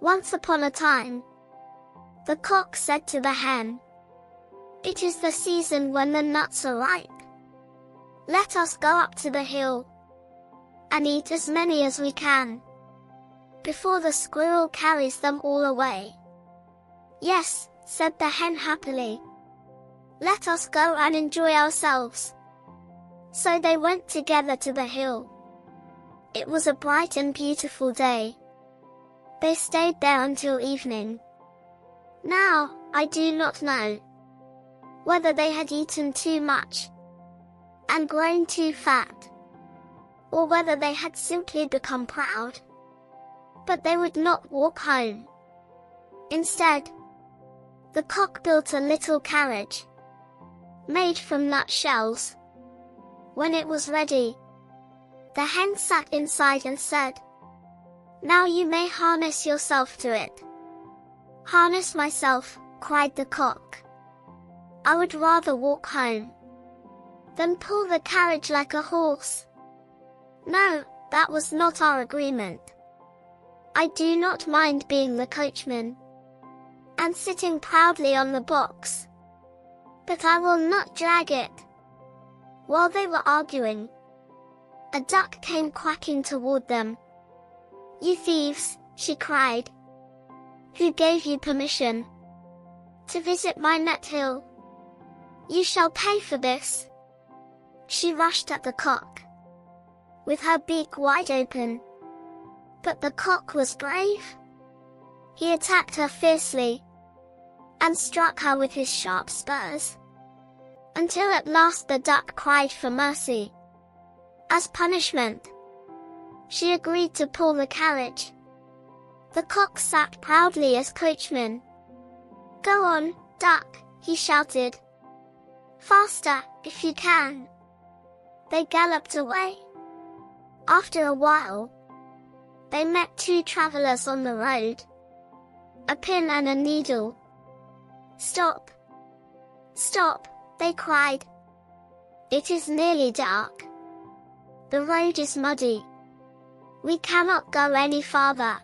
Once upon a time, the cock said to the hen, "It is the season when the nuts are ripe. Let us go up to the hill and eat as many as we can, before the squirrel carries them all away." "Yes," said the hen happily. "Let us go and enjoy ourselves." So they went together to the hill. It was a bright and beautiful day. They stayed there until evening. Now, I do not know whether they had eaten too much and grown too fat, or whether they had simply become proud. But they would not walk home. Instead, the cock built a little carriage made from nutshells. When it was ready, the hen sat inside and said, "Now you may harness yourself to it." "Harness myself," cried the cock. "I would rather walk home than pull the carriage like a horse." "No, that was not our agreement. I do not mind being the coachman and sitting proudly on the box, but I will not drag it." While they were arguing, a duck came quacking toward them. "You thieves," she cried. "Who gave you permission to visit my nut hill? You shall pay for this." She rushed at the cock with her beak wide open. But the cock was brave. He attacked her fiercely and struck her with his sharp spurs, until at last the duck cried for mercy. As punishment, she agreed to pull the carriage. The cock sat proudly as coachman. "Go on, duck," he shouted. "Faster, if you can." They galloped away. After a while, they met two travelers on the road, a pin and a needle. "Stop! Stop!" they cried. "It is nearly dark. The road is muddy. We cannot go any farther.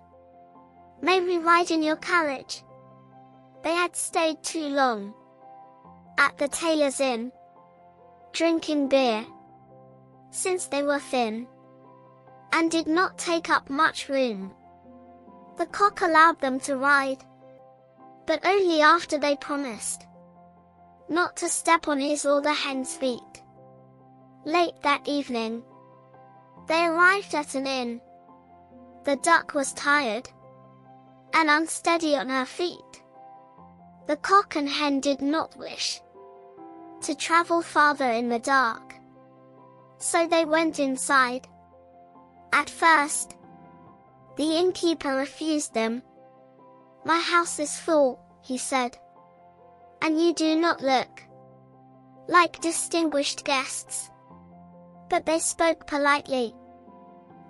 May we ride in your carriage?" They had stayed too long at the tailor's inn, drinking beer, since they were thin and did not take up much room. The cock allowed them to ride, but only after they promised not to step on his or the hen's feet. Late that evening, they arrived at an inn. The duck was tired and unsteady on her feet. The cock and hen did not wish to travel farther in the dark, so they went inside. At first, the innkeeper refused them. "My house is full," he said, "and you do not look like distinguished guests." But they spoke politely.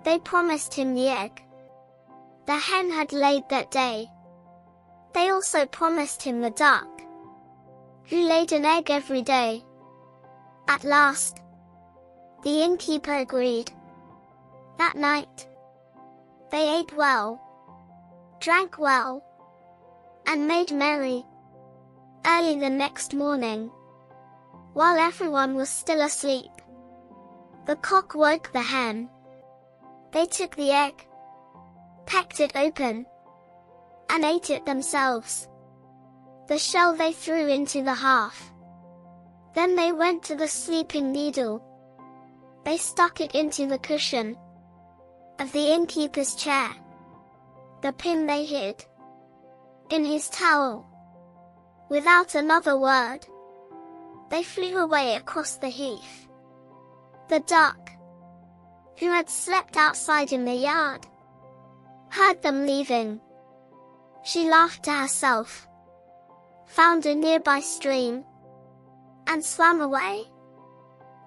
They promised him the egg the hen had laid that day. They also promised him the duck, who laid an egg every day. At last, the innkeeper agreed. That night, they ate well, drank well, and made merry. Early the next morning, while everyone was still asleep, the cock woke the hen. They took the egg, pecked it open, and ate it themselves. The shell they threw into the hearth. Then they went to the sleeping needle. They stuck it into the cushion of the innkeeper's chair. The pin they hid in his towel. Without another word, they flew away across the heath. The duck, who had slept outside in the yard, heard them leaving. She laughed to herself, found a nearby stream, and swam away,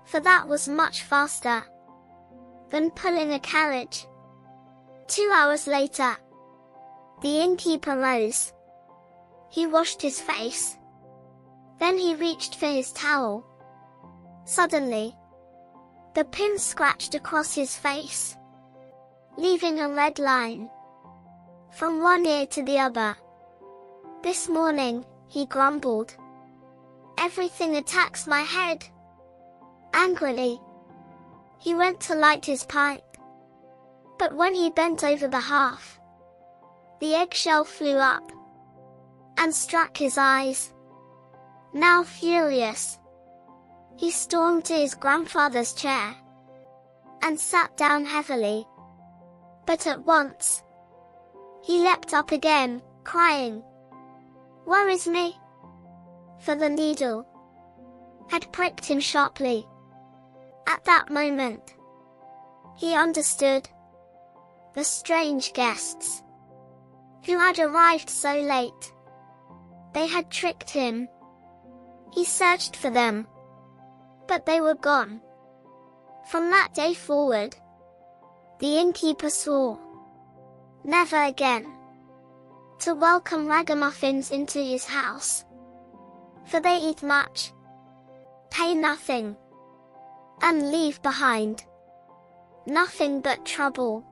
for that was much faster than pulling a carriage. 2 hours later, the innkeeper rose. He washed his face. Then he reached for his towel. Suddenly, the pin scratched across his face, leaving a red line. from one ear to the other. This morning, he grumbled. Everything attacks my head. Angrily, he went to light his pipe. But when he bent over the hearth, the eggshell flew up and struck his eyes. Now furious, he stormed to his grandfather's chair and sat down heavily. But at once, he leapt up again, crying, "Woe is me!" For the needle had pricked him sharply. At that moment, he understood. The strange guests, who had arrived so late, they had tricked him. He searched for them, but they were gone. From that day forward, the innkeeper swore never again to welcome ragamuffins into his house, for they eat much, pay nothing, and leave behind nothing but trouble.